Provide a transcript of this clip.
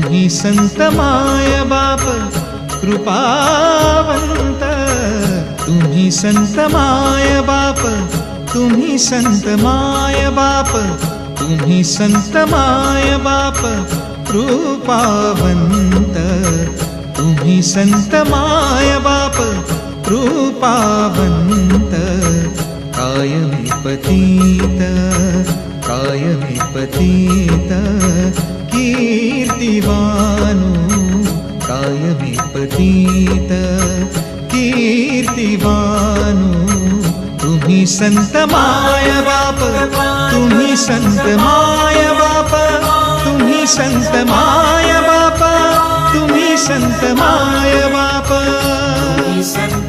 तुम्ही संत माय बाप कृपावंत, तुम्ही संत माय बाप, तुम्ही संत माय बाप, तुम्ही संत माय बाप कृपावंत, तुम्ही संत माय बाप कृपावंत, कायमी पतित, कायमी पतित कीर्तिवानो, कायमी पतित कीर्तिवानो, तुम्ही संत माय बाप, तुम्ही संत माय बाप, तुम्ही संत माय बाप, तुम्ही संत माय बाप, तुम्ही संत